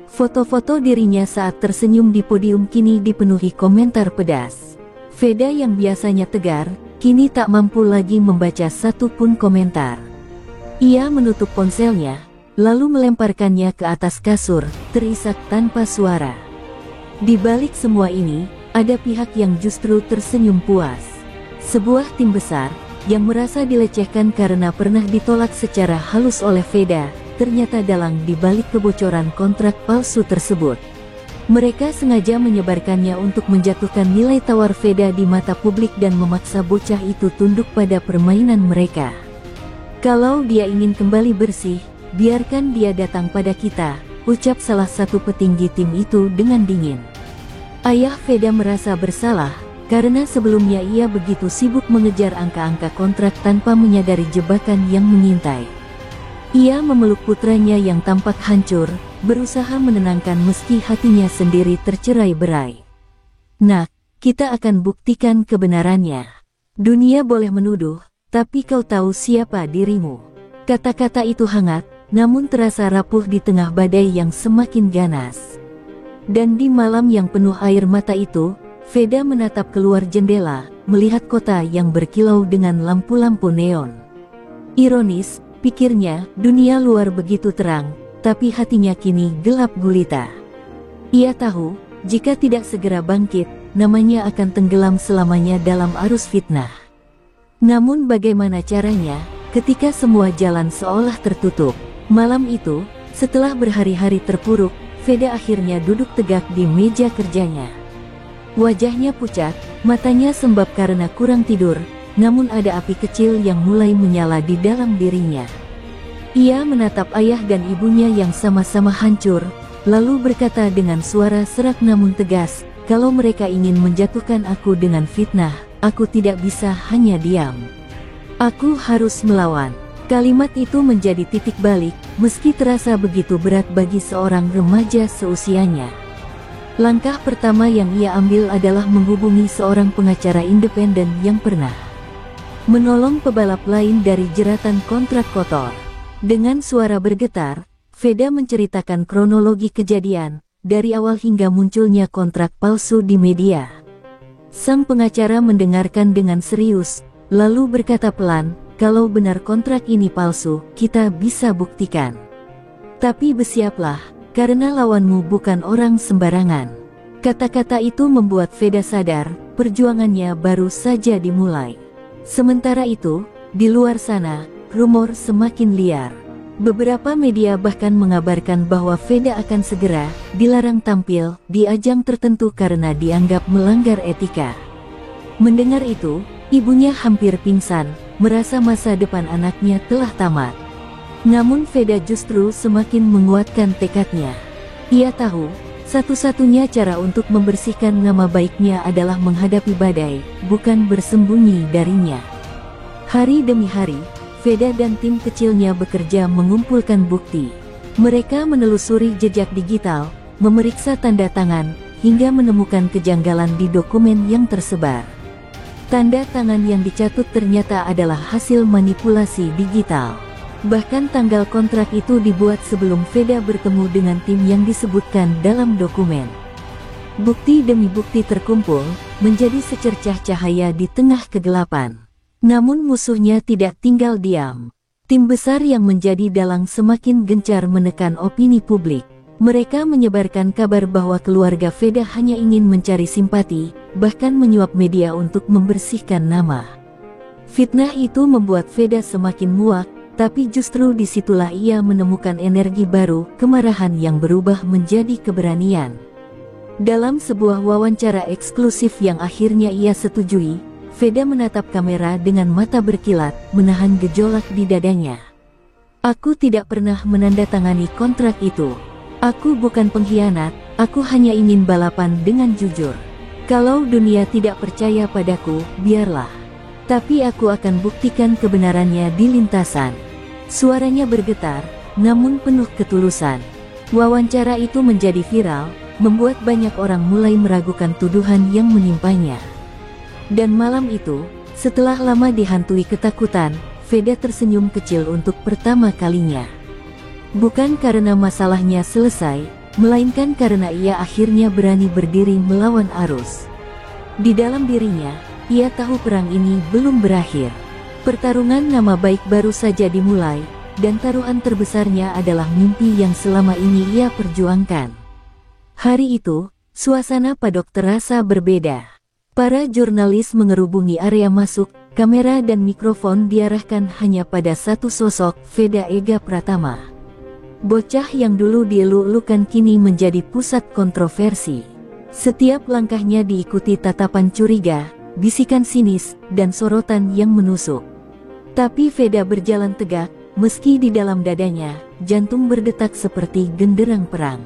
Foto-foto dirinya saat tersenyum di podium kini dipenuhi komentar pedas. Veda yang biasanya tegar, kini tak mampu lagi membaca satu pun komentar. Ia menutup ponselnya, lalu melemparkannya ke atas kasur, terisak tanpa suara. Di balik semua ini, ada pihak yang justru tersenyum puas. Sebuah tim besar, yang merasa dilecehkan karena pernah ditolak secara halus oleh Veda, ternyata dalang di balik kebocoran kontrak palsu tersebut. Mereka sengaja menyebarkannya untuk menjatuhkan nilai tawar Veda di mata publik dan memaksa bocah itu tunduk pada permainan mereka. Kalau dia ingin kembali bersih, biarkan dia datang pada kita, ucap salah satu petinggi tim itu dengan dingin. Ayah Veda merasa bersalah, karena sebelumnya ia begitu sibuk mengejar angka-angka kontrak tanpa menyadari jebakan yang mengintai. Ia memeluk putranya yang tampak hancur, berusaha menenangkan meski hatinya sendiri tercerai-berai. "Nak, kita akan buktikan kebenarannya. Dunia boleh menuduh, tapi kau tahu siapa dirimu." Kata-kata itu hangat, namun terasa rapuh di tengah badai yang semakin ganas. Dan di malam yang penuh air mata itu, Veda menatap keluar jendela, melihat kota yang berkilau dengan lampu-lampu neon. Ironis, pikirnya, dunia luar begitu terang, tapi hatinya kini gelap gulita. Ia tahu, jika tidak segera bangkit, namanya akan tenggelam selamanya dalam arus fitnah. Namun bagaimana caranya, ketika semua jalan seolah tertutup? Malam itu, setelah berhari-hari terpuruk, Veda akhirnya duduk tegak di meja kerjanya. Wajahnya pucat, matanya sembab karena kurang tidur, namun ada api kecil yang mulai menyala di dalam dirinya. Ia menatap ayah dan ibunya yang sama-sama hancur, lalu berkata dengan suara serak namun tegas, "Kalau mereka ingin menjatuhkan aku dengan fitnah, aku tidak bisa hanya diam. Aku harus melawan." Kalimat itu menjadi titik balik, meski terasa begitu berat bagi seorang remaja seusianya. Langkah pertama yang ia ambil adalah menghubungi seorang pengacara independen yang pernah menolong pebalap lain dari jeratan kontrak kotor. Dengan suara bergetar, Veda menceritakan kronologi kejadian, dari awal hingga munculnya kontrak palsu di media. Sang pengacara mendengarkan dengan serius, lalu berkata pelan, "Kalau benar kontrak ini palsu, kita bisa buktikan. Tapi bersiaplah, karena lawanmu bukan orang sembarangan." Kata-kata itu membuat Veda sadar, perjuangannya baru saja dimulai. Sementara itu, di luar sana, rumor semakin liar. Beberapa media bahkan mengabarkan bahwa Veda akan segera dilarang tampil di ajang tertentu karena dianggap melanggar etika. Mendengar itu, ibunya hampir pingsan, merasa masa depan anaknya telah tamat. Namun Veda justru semakin menguatkan tekadnya. Ia tahu, satu-satunya cara untuk membersihkan nama baiknya adalah menghadapi badai, bukan bersembunyi darinya. Hari demi hari, Veda dan tim kecilnya bekerja mengumpulkan bukti. Mereka menelusuri jejak digital, memeriksa tanda tangan, hingga menemukan kejanggalan di dokumen yang tersebar. Tanda tangan yang dicatut ternyata adalah hasil manipulasi digital. Bahkan tanggal kontrak itu dibuat sebelum Veda bertemu dengan tim yang disebutkan dalam dokumen. Bukti demi bukti terkumpul, menjadi secercah cahaya di tengah kegelapan. Namun musuhnya tidak tinggal diam. Tim besar yang menjadi dalang semakin gencar menekan opini publik. Mereka menyebarkan kabar bahwa keluarga Veda hanya ingin mencari simpati, bahkan menyuap media untuk membersihkan nama. Fitnah itu membuat Veda semakin muak, tapi justru disitulah ia menemukan energi baru, kemarahan yang berubah menjadi keberanian. Dalam sebuah wawancara eksklusif yang akhirnya ia setujui, Veda menatap kamera dengan mata berkilat, menahan gejolak di dadanya. "Aku tidak pernah menandatangani kontrak itu. Aku bukan pengkhianat, aku hanya ingin balapan dengan jujur. Kalau dunia tidak percaya padaku, biarlah. Tapi aku akan buktikan kebenarannya di lintasan." Suaranya bergetar, namun penuh ketulusan. Wawancara itu menjadi viral, membuat banyak orang mulai meragukan tuduhan yang menimpanya. Dan malam itu, setelah lama dihantui ketakutan, Veda tersenyum kecil untuk pertama kalinya. Bukan karena masalahnya selesai, melainkan karena ia akhirnya berani berdiri melawan arus. Di dalam dirinya, ia tahu perang ini belum berakhir. Pertarungan nama baik baru saja dimulai, dan taruhan terbesarnya adalah mimpi yang selama ini ia perjuangkan. Hari itu, suasana padok terasa berbeda. Para jurnalis mengerubungi area masuk, kamera dan mikrofon diarahkan hanya pada satu sosok, Veda Ega Pratama. Bocah yang dulu dielu-elukan kini menjadi pusat kontroversi. Setiap langkahnya diikuti tatapan curiga, bisikan sinis, dan sorotan yang menusuk. Tapi Veda berjalan tegak, meski di dalam dadanya, jantung berdetak seperti genderang perang.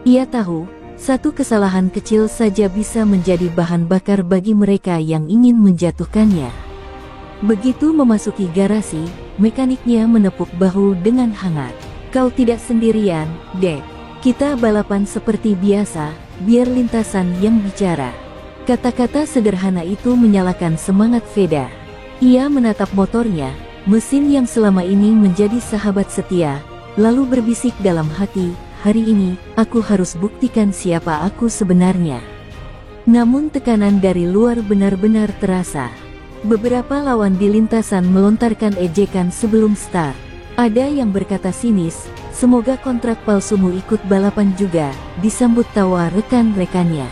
Ia tahu, Satu kesalahan kecil saja bisa menjadi bahan bakar bagi mereka yang ingin menjatuhkannya. Begitu memasuki garasi, mekaniknya menepuk bahu dengan hangat. Kau tidak sendirian, Dek. Kita balapan seperti biasa, biar lintasan yang bicara. Kata-kata sederhana itu menyalakan semangat Veda. Ia menatap motornya, mesin yang selama ini menjadi sahabat setia, lalu berbisik dalam hati, hari ini, aku harus buktikan siapa aku sebenarnya. Namun tekanan dari luar benar-benar terasa. Beberapa lawan di lintasan melontarkan ejekan sebelum start. Ada yang berkata sinis, semoga kontrak palsumu ikut balapan juga, disambut tawa rekan-rekannya.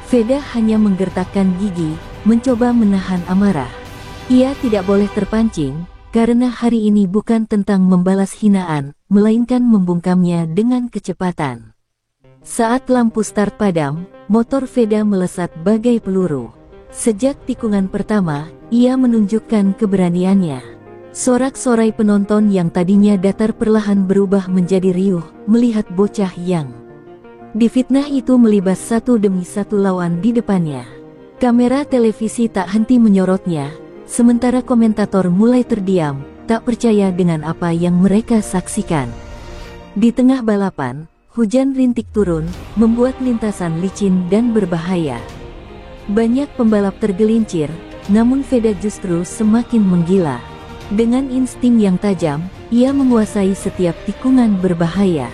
Veda hanya menggertakkan gigi, mencoba menahan amarah. Ia tidak boleh terpancing, karena hari ini bukan tentang membalas hinaan, melainkan membungkamnya dengan kecepatan. Saat lampu start padam, motor Veda melesat bagai peluru. Sejak tikungan pertama, ia menunjukkan keberaniannya. Sorak-sorai penonton yang tadinya datar perlahan berubah menjadi riuh, melihat bocah yang difitnah itu melibas satu demi satu lawan di depannya. Kamera televisi tak henti menyorotnya, sementara komentator mulai terdiam, tak percaya dengan apa yang mereka saksikan. Di tengah balapan, hujan rintik turun, membuat lintasan licin dan berbahaya. Banyak pembalap tergelincir, namun Veda justru semakin menggila. Dengan insting yang tajam, ia menguasai setiap tikungan berbahaya.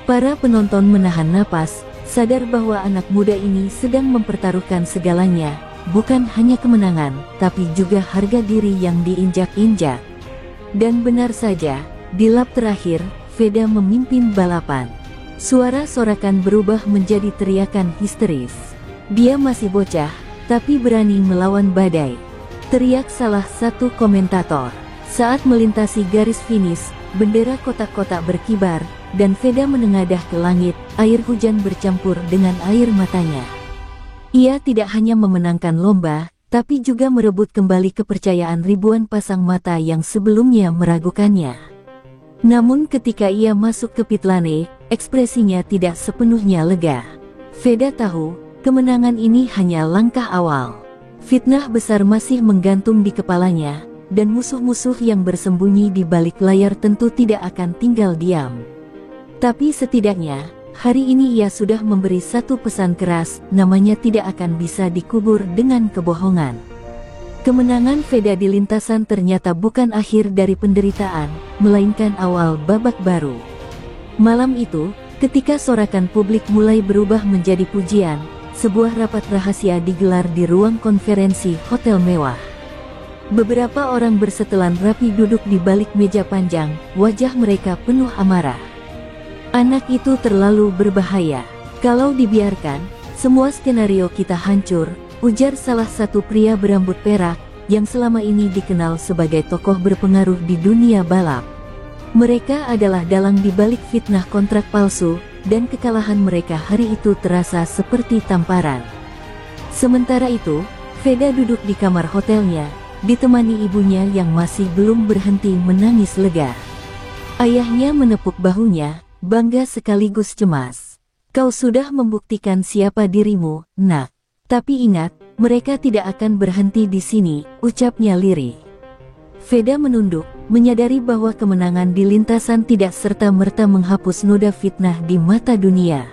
Para penonton menahan napas, sadar bahwa anak muda ini sedang mempertaruhkan segalanya, bukan hanya kemenangan, tapi juga harga diri yang diinjak-injak. Dan benar saja, di lap terakhir, Veda memimpin balapan. Suara sorakan berubah menjadi teriakan histeris. Dia masih bocah, tapi berani melawan badai, teriak salah satu komentator. Saat melintasi garis finish, bendera kotak-kotak berkibar, dan Veda menengadah ke langit, air hujan bercampur dengan air matanya. Ia tidak hanya memenangkan lomba, tapi juga merebut kembali kepercayaan ribuan pasang mata yang sebelumnya meragukannya. Namun ketika ia masuk ke pit lane, ekspresinya tidak sepenuhnya lega. Veda tahu, kemenangan ini hanya langkah awal. Fitnah besar masih menggantung di kepalanya, dan musuh-musuh yang bersembunyi di balik layar tentu tidak akan tinggal diam. Tapi setidaknya, hari ini ia sudah memberi satu pesan keras, namanya tidak akan bisa dikubur dengan kebohongan. Kemenangan Veda di lintasan ternyata bukan akhir dari penderitaan, melainkan awal babak baru. Malam itu, ketika sorakan publik mulai berubah menjadi pujian, sebuah rapat rahasia digelar di ruang konferensi hotel mewah. Beberapa orang bersetelan rapi duduk di balik meja panjang, wajah mereka penuh amarah. Anak itu terlalu berbahaya. Kalau dibiarkan, semua skenario kita hancur, ujar salah satu pria berambut perak, yang selama ini dikenal sebagai tokoh berpengaruh di dunia balap. Mereka adalah dalang di balik fitnah kontrak palsu, dan kekalahan mereka hari itu terasa seperti tamparan. Sementara itu, Veda duduk di kamar hotelnya, ditemani ibunya yang masih belum berhenti menangis lega. Ayahnya menepuk bahunya, bangga sekaligus cemas. Kau sudah membuktikan siapa dirimu, nak. Tapi ingat, mereka tidak akan berhenti di sini, ucapnya lirih. Veda menunduk, menyadari bahwa kemenangan di lintasan tidak serta-merta menghapus noda fitnah di mata dunia.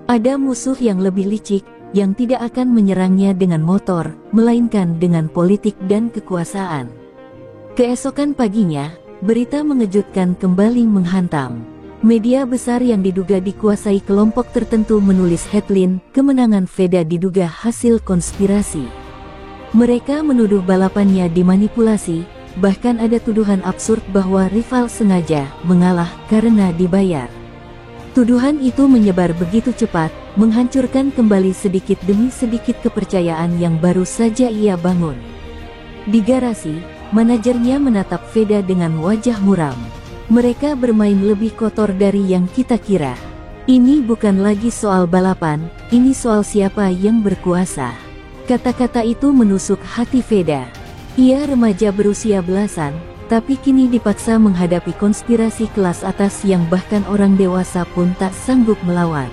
Ada musuh yang lebih licik, yang tidak akan menyerangnya dengan motor, melainkan dengan politik dan kekuasaan. Keesokan paginya, berita mengejutkan kembali menghantam. Media besar yang diduga dikuasai kelompok tertentu menulis headline, kemenangan Veda diduga hasil konspirasi. Mereka menuduh balapannya dimanipulasi, bahkan ada tuduhan absurd bahwa rival sengaja mengalah karena dibayar. Tuduhan itu menyebar begitu cepat, menghancurkan kembali sedikit demi sedikit kepercayaan yang baru saja ia bangun. Di garasi, manajernya menatap Veda dengan wajah muram. Mereka bermain lebih kotor dari yang kita kira. Ini bukan lagi soal balapan, ini soal siapa yang berkuasa. Kata-kata itu menusuk hati Veda. Ia remaja berusia belasan, tapi kini dipaksa menghadapi konspirasi kelas atas yang bahkan orang dewasa pun tak sanggup melawan.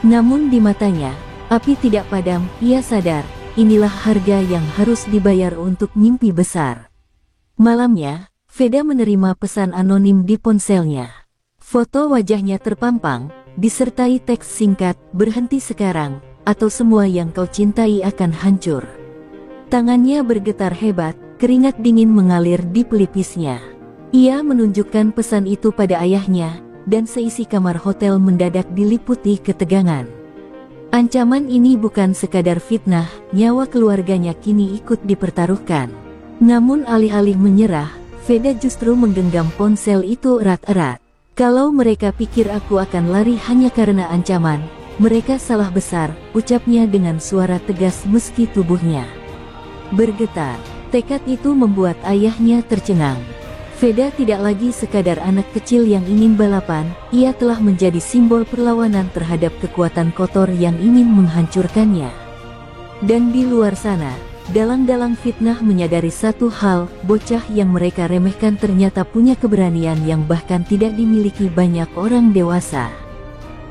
Namun di matanya, api tidak padam. Ia sadar, inilah harga yang harus dibayar untuk mimpi besar. Malamnya, Veda menerima pesan anonim di ponselnya. Foto wajahnya terpampang, disertai teks singkat, "Berhenti sekarang, atau semua yang kau cintai akan hancur." Tangannya bergetar hebat, keringat dingin mengalir di pelipisnya. Ia menunjukkan pesan itu pada ayahnya, dan seisi kamar hotel mendadak diliputi ketegangan. Ancaman ini bukan sekadar fitnah, nyawa keluarganya kini ikut dipertaruhkan. Namun alih-alih menyerah, Veda justru menggenggam ponsel itu erat-erat. "Kalau mereka pikir aku akan lari hanya karena ancaman, mereka salah besar," ucapnya dengan suara tegas meski tubuhnya bergetar. Tekad itu membuat ayahnya tercengang. Veda tidak lagi sekadar anak kecil yang ingin balapan, ia telah menjadi simbol perlawanan terhadap kekuatan kotor yang ingin menghancurkannya. Dan di luar sana, dalang-dalang fitnah menyadari satu hal, bocah yang mereka remehkan ternyata punya keberanian yang bahkan tidak dimiliki banyak orang dewasa.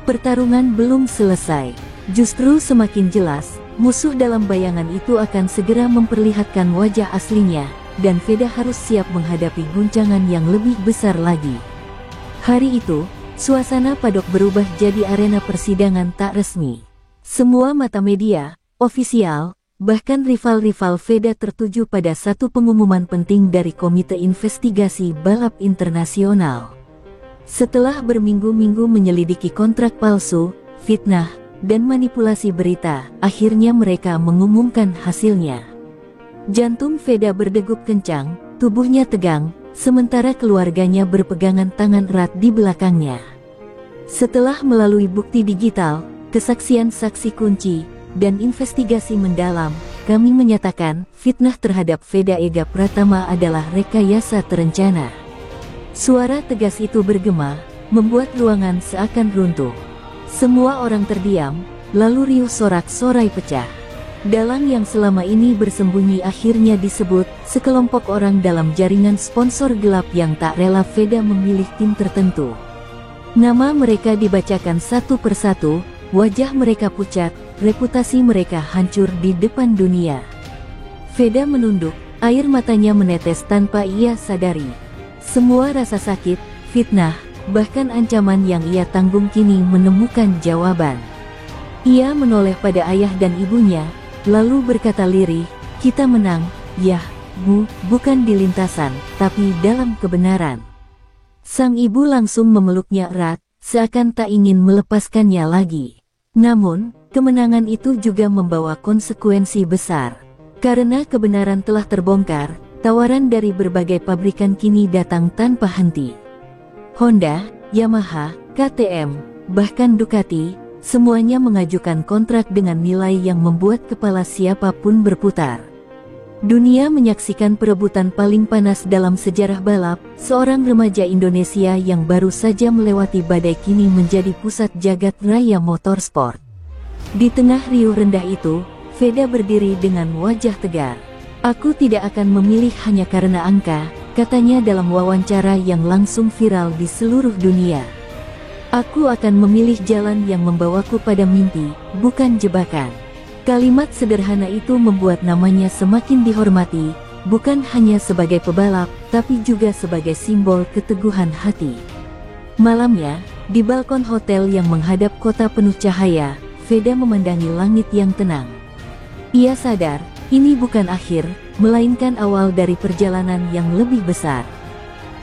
Pertarungan belum selesai. Justru semakin jelas, musuh dalam bayangan itu akan segera memperlihatkan wajah aslinya, dan Veda harus siap menghadapi guncangan yang lebih besar lagi. Hari itu, suasana padok berubah jadi arena persidangan tak resmi. Semua mata media, ofisial, bahkan rival-rival Veda tertuju pada satu pengumuman penting dari Komite Investigasi Balap Internasional. Setelah berminggu-minggu menyelidiki kontrak palsu, fitnah, dan manipulasi berita, akhirnya mereka mengumumkan hasilnya. Jantung Veda berdegup kencang, tubuhnya tegang, sementara keluarganya berpegangan tangan erat di belakangnya. Setelah melalui bukti digital, kesaksian saksi kunci, dan investigasi mendalam, kami menyatakan fitnah terhadap Veda Ega Pratama adalah rekayasa terencana. Suara tegas itu bergema, membuat ruangan seakan runtuh. Semua orang terdiam, lalu riuh sorak-sorai pecah. Dalang yang selama ini bersembunyi akhirnya disebut, sekelompok orang dalam jaringan sponsor gelap yang tak rela Veda memilih tim tertentu. Nama mereka dibacakan satu persatu, wajah mereka pucat, reputasi mereka hancur di depan dunia. Veda menunduk, air matanya menetes tanpa ia sadari. Semua rasa sakit, fitnah, bahkan ancaman yang ia tanggung kini menemukan jawaban. Ia menoleh pada ayah dan ibunya, lalu berkata lirih, "Kita menang, yah, Bu, bukan di lintasan, tapi dalam kebenaran." Sang ibu langsung memeluknya erat, seakan tak ingin melepaskannya lagi. Namun, kemenangan itu juga membawa konsekuensi besar. Karena kebenaran telah terbongkar, tawaran dari berbagai pabrikan kini datang tanpa henti. Honda, Yamaha, KTM, bahkan Ducati, semuanya mengajukan kontrak dengan nilai yang membuat kepala siapapun berputar. Dunia menyaksikan perebutan paling panas dalam sejarah balap. Seorang remaja Indonesia yang baru saja melewati badai kini menjadi pusat jagat raya motorsport. Di tengah riuh rendah itu, Veda berdiri dengan wajah tegar. "Aku tidak akan memilih hanya karena angka," katanya dalam wawancara yang langsung viral di seluruh dunia. "Aku akan memilih jalan yang membawaku pada mimpi, bukan jebakan." Kalimat sederhana itu membuat namanya semakin dihormati, bukan hanya sebagai pebalap, tapi juga sebagai simbol keteguhan hati. Malamnya, di balkon hotel yang menghadap kota penuh cahaya, Veda memandangi langit yang tenang. Ia sadar, ini bukan akhir, melainkan awal dari perjalanan yang lebih besar.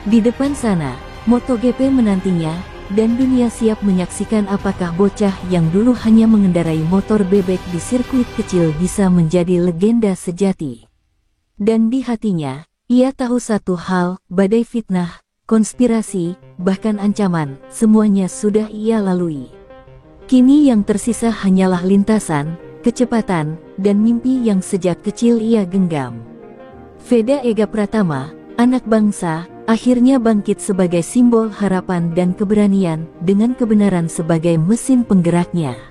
Di depan sana, MotoGP menantinya, dan dunia siap menyaksikan apakah bocah yang dulu hanya mengendarai motor bebek di sirkuit kecil bisa menjadi legenda sejati. Dan di hatinya, ia tahu satu hal, badai fitnah, konspirasi, bahkan ancaman, semuanya sudah ia lalui. Kini yang tersisa hanyalah lintasan, kecepatan, dan mimpi yang sejak kecil ia genggam. Veda Ega Pratama, anak bangsa, akhirnya bangkit sebagai simbol harapan dan keberanian, dengan kebenaran sebagai mesin penggeraknya.